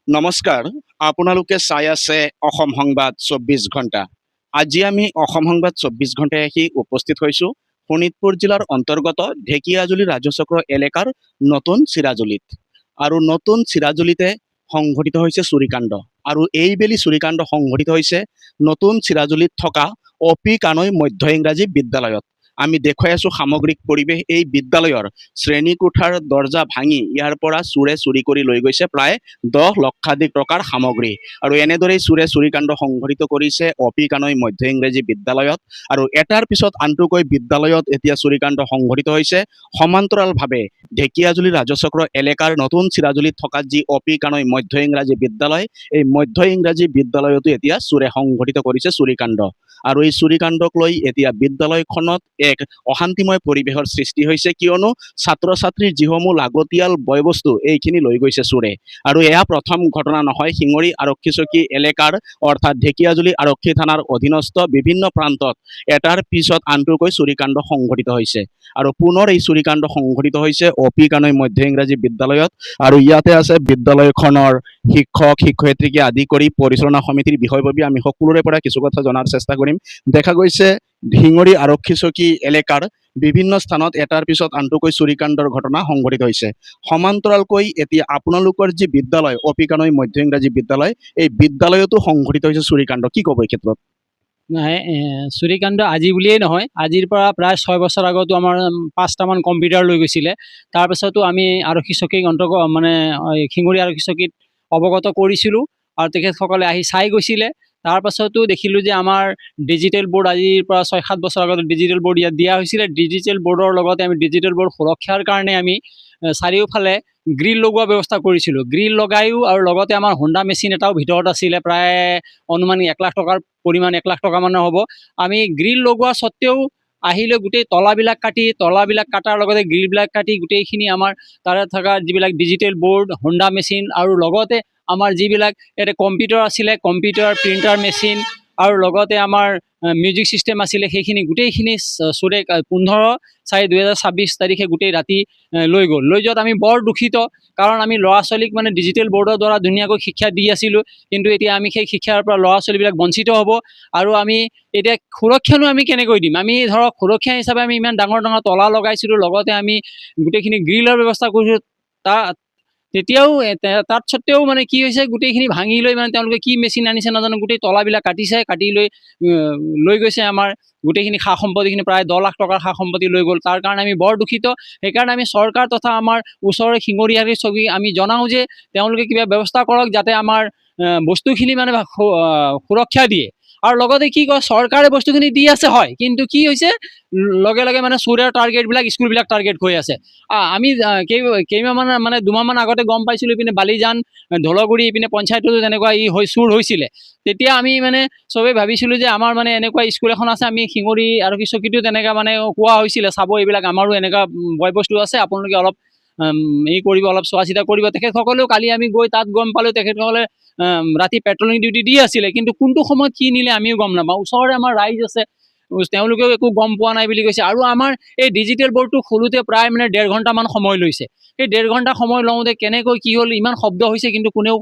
নমস্কাৰ, আপোনালোকে চাই আছে অসম সংবাদ ২৪ ঘণ্টা। আজি আমি অসম সংবাদ ২৪ ঘণ্টায় আহি উপস্থিত হৈছোঁ শোণিতপুৰ জিলাৰ অন্তৰ্গত ঢেকিয়াজুলি ৰাজচক্ৰ এলেকাৰ নতুন চিৰাজুলিত। আৰু নতুন চিৰাজুলিতে সংঘটিত হৈছে চুৰিকাণ্ড। আৰু এইবেলি চুৰিকাণ্ড সংঘটিত হৈছে নতুন চিৰাজুলিত থকা অপি কানৈ মধ্য ইংৰাজী বিদ্যালয়ত। আমি দেখুৱাই আছো সামগ্ৰিক পৰিৱেশ। এই বিদ্যালয়ৰ শ্ৰেণীকোঠাৰ দৰ্জা ভাঙি ইয়াৰ পৰা চোৰে চুৰি কৰি লৈ গৈছে প্ৰায় ১০ লক্ষাধিক টকাৰ সামগ্ৰী। আৰু এনেদৰেই চোৰে চুৰিকাণ্ড সংঘটিত কৰিছে অপি কানৈ মধ্য ইংৰাজী বিদ্যালয়ত। আৰু এটাৰ পিছত আনটোকৈ বিদ্যালয়ত এতিয়া চুৰিকাণ্ড সংঘটিত হৈছে। সমান্তৰালভাৱে ঢেকিয়াজুলি ৰাজচক্ৰ এলেকাৰ নতুন চিৰাজুলিত থকা যি অপি কানৈ মধ্য ইংৰাজী বিদ্যালয়, এই মধ্য ইংৰাজী বিদ্যালয়তো এতিয়া চোৰে সংঘটিত কৰিছে চুৰিকাণ্ড। আৰু এই চুৰিকাণ্ডক লৈ এতিয়া বিদ্যালয়খনত এক অশান্তিময় পৰিৱেশৰ সৃষ্টি হৈছে, কিয়নো ছাত্ৰ ছাত্ৰীৰ যিসমূহ লাগতিয়াল বয় বস্তু এইখিনি লৈ গৈছে চোৰে। আৰু এয়া প্ৰথম ঘটনা নহয়। শিঙৰি আৰক্ষী চকী এলেকাৰ অৰ্থাৎ ঢেকিয়াজুলি আৰক্ষী থানাৰ অধীনস্থ বিভিন্ন প্ৰান্তত এটাৰ পিছত আনটোকৈ চুৰিকাণ্ড সংঘটিত হৈছে। আৰু পুনৰ এই চুৰিকাণ্ড সংঘটিত হৈছে অপি কানৈ মধ্য ইংৰাজী বিদ্যালয়ত। আৰু ইয়াতে আছে বিদ্যালয়খনৰ শিক্ষক শিক্ষয়িত্ৰীকে আদি কৰি পৰিচালনা সমিতিৰ বিষয়ববী। আমি সকলোৰে পৰা কিছু কথা জনাৰ চেষ্টা কৰিম। দেখা গৈছে শিঙৰি আৰক্ষী চকী এলেকাৰ বিভিন্ন স্থানত এটাৰ পিছত আনটোকৈ চুৰিকাণ্ডৰ ঘটনা সংঘটিত হৈছে। সমান্তৰালকৈ এতিয়া আপোনালোকৰ যি বিদ্যালয় অপি কানৈ মধ্য ইংৰাজী বিদ্যালয়, এই বিদ্যালয়তো সংঘটিত হৈছে চুৰিকাণ্ড। কি ক'ব এই ক্ষেত্ৰত? নাই, চুৰিকাণ্ড আজি বুলিয়েই নহয়, আজিৰ পৰা প্ৰায় ৬ বছৰ আগতো আমাৰ ৫টামান কম্পিউটাৰ লৈ গৈছিলে। তাৰপিছতো আমি আৰক্ষী চকীক শিঙৰি আৰক্ষী চকীত অৱগত কৰিছিলোঁ আৰু তেখেতসকলে আহি চাই গৈছিলে। তাৰপাছতো দেখিলোঁ যে আমাৰ ডিজিটেল বোৰ্ড আজিৰ পৰা ৬-৭ বছৰ আগতে ডিজিটেল বোৰ্ড ইয়াত দিয়া হৈছিলে। ডিজিটেল বোৰ্ডৰ লগতে আমি ডিজিটেল বোৰ্ড সুৰক্ষাৰ কাৰণে আমি চাৰিওফালে গ্ৰিল লগোৱা ব্যৱস্থা কৰিছিলোঁ। গ্ৰিল লগায়ো আৰু লগতে আমাৰ হোণ্ডা মেচিন এটাও ভিতৰত আছিলে, প্ৰায় অনুমানিক ১ লাখ টকাৰ পৰিমাণ ১ লাখ টকা মানৰ হ'ব। আমি গ্ৰিল লগোৱা স্বত্তেও আহিলৈ গোটেই তলাবিলাক কাটাৰ লগতে গ্ৰিলবিলাক কাটি গোটেইখিনি আমাৰ তাৰে থকা যিবিলাক ডিজিটেল বোৰ্ড, হোণ্ডা মেচিন আৰু লগতে আমাৰ যিবিলাক ইয়াতে কম্পিউটাৰ আছিলে, কম্পিউটাৰ, প্ৰিণ্টাৰ মেচিন আৰু লগতে আমাৰ মিউজিক ছিষ্টেম আছিলে, সেইখিনি গোটেইখিনি চোৰে ১৫/৪/২০২৬ তাৰিখে গোটেই ৰাতি লৈ গ'ল। লৈ যোৱাত আমি বৰ দুখিত, কাৰণ আমি ল'ৰা ছোৱালীক ডিজিটেল বোৰ্ডৰ দ্বাৰা ধুনীয়াকৈ শিক্ষা দি আছিলোঁ। কিন্তু এতিয়া আমি সেই শিক্ষাৰ পৰা ল'ৰা ছোৱালীবিলাক বঞ্চিত হ'ব। আৰু আমি এতিয়া সুৰক্ষানো আমি কেনেকৈ দিম? আমি ধৰক সুৰক্ষা হিচাপে আমি ইমান ডাঙৰ ডাঙৰ তলা লগাইছিলোঁ, লগতে আমি গোটেইখিনি গ্ৰিলৰ ব্যৱস্থা কৰিছোঁ। তেতিয়াও তাত স্বত্তেও কি হৈছে, গোটেইখিনি ভাঙি লৈ তেওঁলোকে কি মেচিন আনিছে নাজানো, গোটেই তলাবিলাক কাটি লৈ লৈ গৈছে। আমাৰ গোটেইখিনি সা সম্পত্তিখিনি প্ৰায় ১০ লাখ টকাৰ সা সম্পত্তি লৈ গ'ল। তাৰ কাৰণে আমি বৰ দুখিত। সেইকাৰণে আমি চৰকাৰ তথা আমাৰ ওচৰৰে শিঙৰি আৰক্ষী চকী আমি জনাওঁ যে তেওঁলোকে কিবা ব্যৱস্থা কৰক, যাতে আমাৰ বস্তুখিনি সুৰক্ষা দিয়ে। আৰু লগতে কি কয়, চৰকাৰে বস্তুখিনি দি আছে হয়, কিন্তু কি হৈছে, লগে লগে চোৰৰ টাৰ্গেটবিলাক স্কুলবিলাক টাৰ্গেট হৈ আছে। আমি কেইমাহমান ২মাহমান আগতে গম পাইছিলোঁ, ইপিনে বালিজান, ঢলগুৰি, ইপিনে পঞ্চায়ততো তেনেকুৱা চুৰ হৈছিলে। তেতিয়া আমি চবেই ভাবিছিলোঁ যে আমাৰ এনেকুৱা স্কুল এখন আছে, আমি শিঙৰি আৰক্ষী চকীতো তেনেকুৱা কোৱা হৈছিলে, চাব এইবিলাক আমাৰো এনেকুৱা বয় বস্তু আছে, আপোনালোকে অলপ কৰিব, অলপ চোৱা চিতা কৰিব। তেখেতসকলেও কালি আমি গৈ তাত গম পালোঁ, তেখেতসকলে ৰাতি পেট্ৰলিং ডিউটি দি আছিলে, কিন্তু কোনটো সময়ত কি নিলে আমিও গম নাপাওঁ। ওচৰৰে আমাৰ ৰাইজ আছে, তেওঁলোকেও একো গম পোৱা নাই বুলি কৈছে। আৰু আমাৰ এই ডিজিটেল বোৰ্ডটো খোলোতে প্ৰায় ১.৫ ঘণ্টামান সময় লৈছে। সেই ১.৫ ঘণ্টা সময় লওঁতে কেনেকৈ কি হ'ল, ইমান শব্দ হৈছে, কিন্তু কোনেও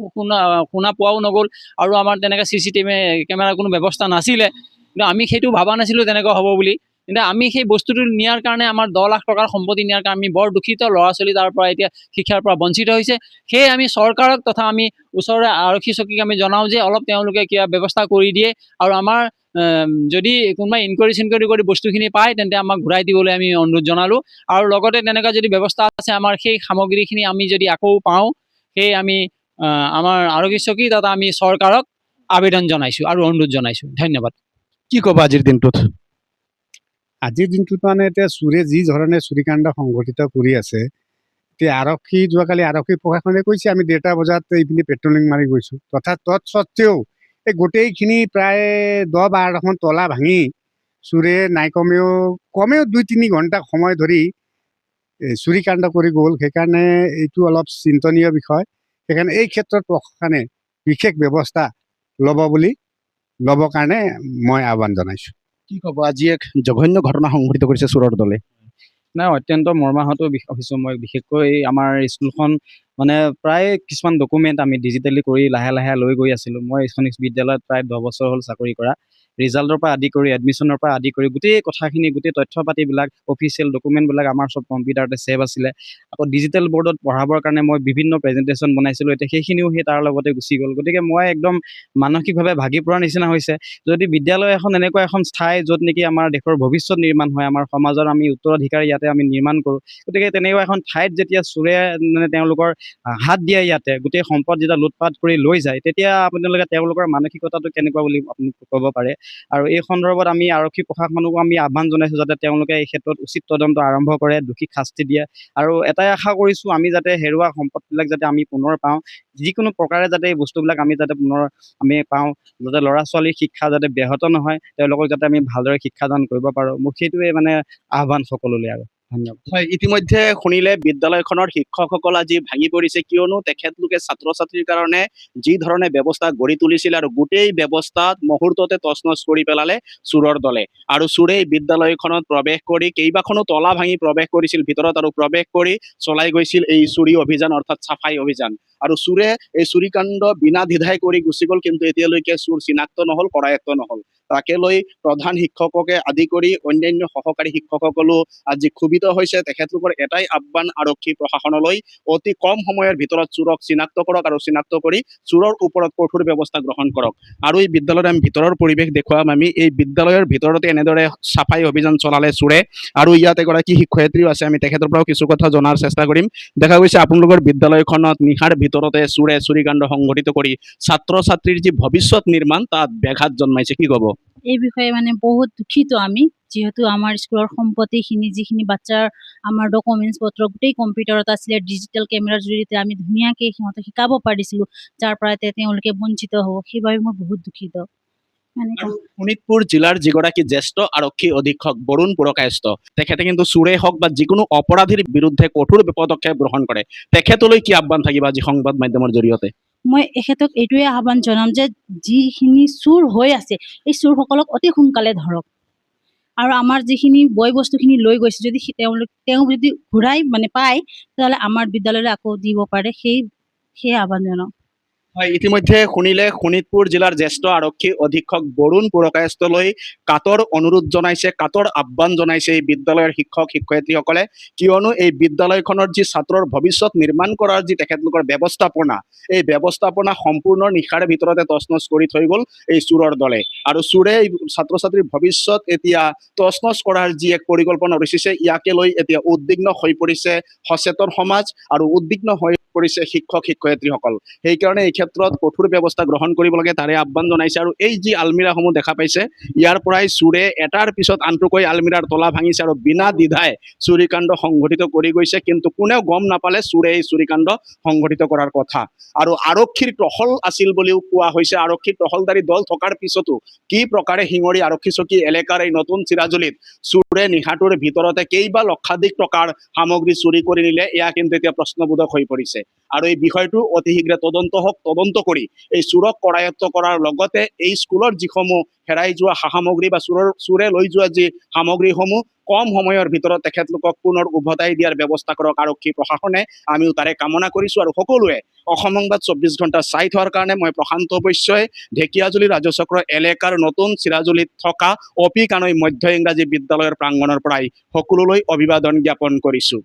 শুনা পোৱাও নগ'ল। আৰু আমাৰ তেনেকৈ CCTV কেমেৰাৰ কোনো ব্যৱস্থা নাছিলে। কিন্তু আমি সেইটো ভবা নাছিলোঁ তেনেকুৱা হ'ব বুলি। কিন্তু আমি সেই বস্তুটো নিয়াৰ কাৰণে, আমাৰ ১০ লাখ টকাৰ সম্পত্তি নিয়াৰ কাৰণে আমি বৰ দুখিত। ল'ৰা ছোৱালী তাৰ পৰা এতিয়া শিক্ষাৰ পৰা বঞ্চিত হৈছে। সেয়ে আমি চৰকাৰক তথা আমি ওচৰৰে আৰক্ষী চকীক আমি জনাওঁ যে অলপ তেওঁলোকে কিবা ব্যৱস্থা কৰি দিয়ে, আৰু আমাৰ যদি কোনোবাই ইনকুৱাৰী কৰি বস্তুখিনি পায়, তেন্তে আমাক ঘূৰাই দিবলৈ আমি অনুৰোধ জনালোঁ। আৰু লগতে তেনেকুৱা যদি ব্যৱস্থা আছে, আমাৰ সেই সামগ্ৰীখিনি আমি যদি আকৌ পাওঁ, সেই আমি আমাৰ আৰক্ষী চকী তথা আমি চৰকাৰক আবেদন জনাইছোঁ আৰু অনুৰোধ জনাইছোঁ। ধন্যবাদ। কি ক'ব আজিৰ দিনটোত? আজিৰ দিনটোত এতিয়া চোৰে যি ধৰণে চুৰিকাণ্ড সংঘটিত কৰি আছে, এতিয়া যোৱাকালি আৰক্ষী প্ৰশাসনে কৈছে আমি ১:৩০ বজাত এইপিনে পেট্ৰলিং মাৰি গৈছোঁ। তৎসত্বেও এই গোটেইখিনি প্ৰায় ১০-১২খন তলা ভাঙি চোৰে নাই কমেও ২-৩ ঘণ্টা সময় ধৰি চুৰিকাণ্ড কৰি গ'ল। সেইকাৰণে এইটো অলপ চিন্তনীয় বিষয়। সেইকাৰণে এই ক্ষেত্ৰত প্ৰশাসনে বিশেষ ব্যৱস্থা ল'বৰ কাৰণে মই আহ্বান জনাইছোঁ। কি ক'ব, আজি এক জঘন্য ঘটনা সংঘটিত কৰিছে চোৰৰ দলে? নাই অত্যন্ত মৰ্মাহত হৈছোঁ মই, বিশেষকৈ আমাৰ স্কুলখন মানে প্ৰায় কিছুমান ডকুমেণ্ট আমি ডিজিটেলি কৰি লাহে লাহে লৈ গৈ আছিলোঁ। মই এইখন বিদ্যালয়ত প্ৰায় 10 বছৰ হ'ল চাকৰি কৰা। ৰিজাল্টৰ পৰা আদি কৰি এডমিশ্যনৰ পৰা আদি কৰি গোটেই কথাখিনি, গোটেই তথ্য পাতিবিলাক, অফিচিয়েল ডকুমেণ্টবিলাক আমাৰ চব কম্পিউটাৰতে ছেভ আছিলে। আকৌ ডিজিটেল বৰ্ডত পঢ়াবৰ কাৰণে মই বিভিন্ন প্ৰেজেণ্টেশ্যন বনাইছিলোঁ, এতিয়া সেইখিনিও তাৰ লগতে গুচি গ'ল। গতিকে মই একদম মানসিকভাৱে ভাগি পৰাৰ নিচিনা হৈছে। যদি বিদ্যালয় এখন এনেকুৱা এখন ঠাই য'ত নেকি আমাৰ দেশৰ ভৱিষ্যত নিৰ্মাণ হয়, আমাৰ সমাজৰ আমি উত্তৰাধিকাৰী ইয়াতে আমি নিৰ্মাণ কৰোঁ, গতিকে তেনেকুৱা এখন ঠাইত যেতিয়া চোৰে মানে তেওঁলোকৰ হাত দিয়ে, ইয়াতে গোটেই সম্পদ যেতিয়া লুটপাট কৰি লৈ যায়, তেতিয়া আপোনালোকে তেওঁলোকৰ মানসিকতাটো কেনেকুৱা বুলি আপুনি ক'ব পাৰে। আৰু এই সন্দৰ্ভত আমি আৰক্ষী প্ৰশাসনকো আমি আহ্বান জনাইছোঁ যাতে তেওঁলোকে এই ক্ষেত্ৰত উচিত তদন্ত আৰম্ভ কৰে, দোষীক শাস্তি দিয়ে। আৰু এটাই আশা কৰিছোঁ, আমি যাতে হেৰুৱা সম্পদবিলাক যাতে আমি পুনৰ পাওঁ, যিকোনো প্ৰকাৰে যাতে এই বস্তুবিলাক আমি যাতে পুনৰ আমি পাওঁ, যাতে ল'ৰা ছোৱালীৰ শিক্ষা যাতে ব্যাহত নহয়, তেওঁলোকক যাতে আমি ভালদৰে শিক্ষাদান কৰিব পাৰোঁ। মোক সেইটোৱে মানে আহ্বান সকলোলৈ আৰু ধন্যবাদ। হয়, ইতিমধ্যে শুনিলে বিদ্যালয়খনৰ শিক্ষকসকল আজি ভাঙি পৰিছে, কিয়নো তেখেতলোকে ছাত্ৰ ছাত্ৰীৰ কাৰণে যি ধৰণে ব্যৱস্থা গঢ়ি তুলিছিল আৰু গোটেই ব্যৱস্থাত মুহূৰ্ততে তছনছ কৰি পেলালে চোৰৰ দলে। আৰু চোৰে এই বিদ্যালয়খনত প্ৰৱেশ কৰি কেইবাখনো তলা ভাঙি প্ৰৱেশ কৰিছিল ভিতৰত আৰু প্ৰৱেশ কৰি চলাই গৈছিল এই চুৰি অভিযান অৰ্থাৎ চাফাই অভিযান। আৰু চোৰে এই চুৰিকাণ্ড বিনা দ্বিধাই কৰি গুচি গ'ল, কিন্তু এতিয়ালৈকে চোৰ চিনাক্ত নহ'ল, কৰায়ত্ব নহ'ল। তাকে লৈ প্ৰধান শিক্ষককে আদি কৰি অন্যান্য সহকাৰী শিক্ষকসকলো আজি ক্ষোভিত হৈছে। তেখেতলোকৰ এটাই আহ্বান আৰক্ষী প্ৰশাসনলৈ, অতি কম সময়ৰ ভিতৰত চোৰক চিনাক্ত কৰক আৰু চিনাক্ত কৰি চোৰৰ ওপৰত কঠোৰ ব্যৱস্থা গ্ৰহণ কৰক। আৰু এই বিদ্যালয়ত আমি ভিতৰৰ পৰিৱেশ দেখুৱাম। আমি এই বিদ্যালয়ৰ ভিতৰতে এনেদৰে চাফাই অভিযান চলালে চোৰে, আৰু ইয়াত এগৰাকী শিক্ষয়িত্ৰীও আছে, আমি তেখেতৰ পৰাও কিছু কথা জনাৰ চেষ্টা কৰিম। দেখা গৈছে আপোনালোকৰ বিদ্যালয়খনত নিশাৰ ভিতৰতে চোৰে চুৰিকাণ্ড সংঘটিত কৰি ছাত্ৰ ছাত্ৰীৰ যি ভৱিষ্যত নিৰ্মাণ তাত ব্যাঘাত জন্মাইছে, কি ক'ব? এই বিষয়ে মানে বহুত দুখিত আমি, যিহেতু আমাৰ স্কুলৰ সম্পত্তিখিনি, যিখিনি বাচ্চাৰ আমাৰ ডকুমেণ্টছ পত্ৰ গোটেই কম্পিউটাৰত আছিলে, ডিজিটেল কেমেৰাৰ জৰিয়তে আমি ধুনীয়াকৈ সিহঁতক শিকাব পাৰিছিলোঁ, যাৰ পৰা তেওঁলোকে বঞ্চিত হ'ব। সেইবাবে মই বহুত দুখিত। মানে আৰু শোণিতপুৰ জিলাৰ যিগৰাকী জ্যেষ্ঠ আৰক্ষী অধীক্ষক বৰুণ পুৰকায়স্থ, তেখেতে কিন্তু চোৰে হওক বা যিকোনো অপৰাধীৰ বিৰুদ্ধে কঠোৰ পদক্ষেপ গ্ৰহণ কৰে। তেখেতলৈ কি আহ্বান থাকিব আজি সংবাদ মাধ্যমৰ জৰিয়তে? মই এখেতক এইটোৱে আহ্বান জনাম যে যিখিনি চোৰ হৈ আছে, এই চোৰসকলক অতি সোনকালে ধৰক। আৰু আমাৰ যিখিনি বয় বস্তুখিনি লৈ গৈছে, যদি তেওঁ যদি ঘূৰাই মানে পায়, তেতিয়াহ'লে আমাৰ বিদ্যালয়লৈ আকৌ দিব পাৰে, সেই আহ্বান জনাওঁ। হয়, ইতিমধ্যে শুনিলে শোণিতপুৰ জিলাৰ জ্যেষ্ঠ আৰক্ষী অধীক্ষক বৰুণ পুৰকায়স্থলৈ কাতৰ অনুৰোধ জনাইছে, কাতৰ আহ্বান জনাইছে এই বিদ্যালয়ৰ শিক্ষক শিক্ষয়িত্ৰীসকলে, কিয়নো এই বিদ্যালয়খনৰ যি ছাত্ৰৰ ভৱিষ্যত নিৰ্মাণ কৰাৰ যি তেখেতলোকৰ ব্যৱস্থাপনা, এই ব্যৱস্থাপনা সম্পূৰ্ণ নিশাৰ ভিতৰতে তছনছ কৰি থৈ গ'ল এই চোৰৰ দলে। আৰু চোৰে এই ছাত্ৰ ছাত্ৰীৰ ভৱিষ্যত এতিয়া তছনছ কৰাৰ যি এক পৰিকল্পনা ৰচিছে, ইয়াকে লৈ এতিয়া উদ্বিগ্ন হৈ পৰিছে সচেতন সমাজ আৰু উদ্বিগ্ন হৈ পৰিছে শিক্ষক শিক্ষয়িত্ৰীসকল। সেইকাৰণে এই ক্ষেত্ৰত কঠোৰ ব্যৱস্থা গ্ৰহণ কৰিব লাগে, তাৰে আহ্বান জনাইছে। আৰু এই যি আলমিৰাসমূহ দেখা পাইছে, ইয়াৰ পৰাই চোৰে এটাৰ পিছত আনটোকৈ আলমিৰাৰ তলা ভাঙিছে আৰু বিনা দ্বিধাই চুৰিকাণ্ড সংঘটিত কৰি গৈছে, কিন্তু কোনেও গম নাপালে চোৰে এই চুৰিকাণ্ড সংঘটিত কৰাৰ কথা। আৰু আৰক্ষীৰ টহল আছিল বুলিও কোৱা হৈছে। আৰক্ষীৰ টহলদাৰী দল থকাৰ পিছতো কি প্ৰকাৰে শিঙৰি আৰক্ষী চকী এলেকাৰ এই নতুন চিৰাজুলিত চোৰে নিশাটোৰ ভিতৰতে কেইবা লক্ষাধিক টকাৰ সামগ্ৰী চুৰি কৰি নিলে, এয়া কিন্তু এতিয়া প্ৰশ্নবোধক হৈ পৰিছে। আৰু এই বিষয়টো অতি শীঘ্ৰে তদন্ত হওক, তদন্ত কৰি এই চোৰক কৰায়ত্ব কৰাৰ লগতে এই স্কুলৰ যিসমূহ হেৰাই যোৱা সা সামগ্ৰী বা চোৰে লৈ যোৱা যি সামগ্ৰীসমূহ কম সময়ৰ ভিতৰত তেখেতলোকক পুনৰ উভতাই দিয়াৰ ব্যৱস্থা কৰক আৰক্ষী প্ৰশাসনে, আমিও তাৰে কামনা কৰিছোঁ। আৰু সকলোৱে অসম সংবাদ 24 ঘণ্টা চাই থোৱাৰ কাৰণে মই প্ৰশান্ত বৈশ্যই ঢেকিয়াজুলি ৰাজচক্ৰ এলেকাৰ নতুন চিৰাজুলিত থকা অপি কানৈ মধ্য ইংৰাজী বিদ্যালয়ৰ প্ৰাংগণৰ পৰাই সকলোলৈ অভিবাদন জ্ঞাপন কৰিছোঁ।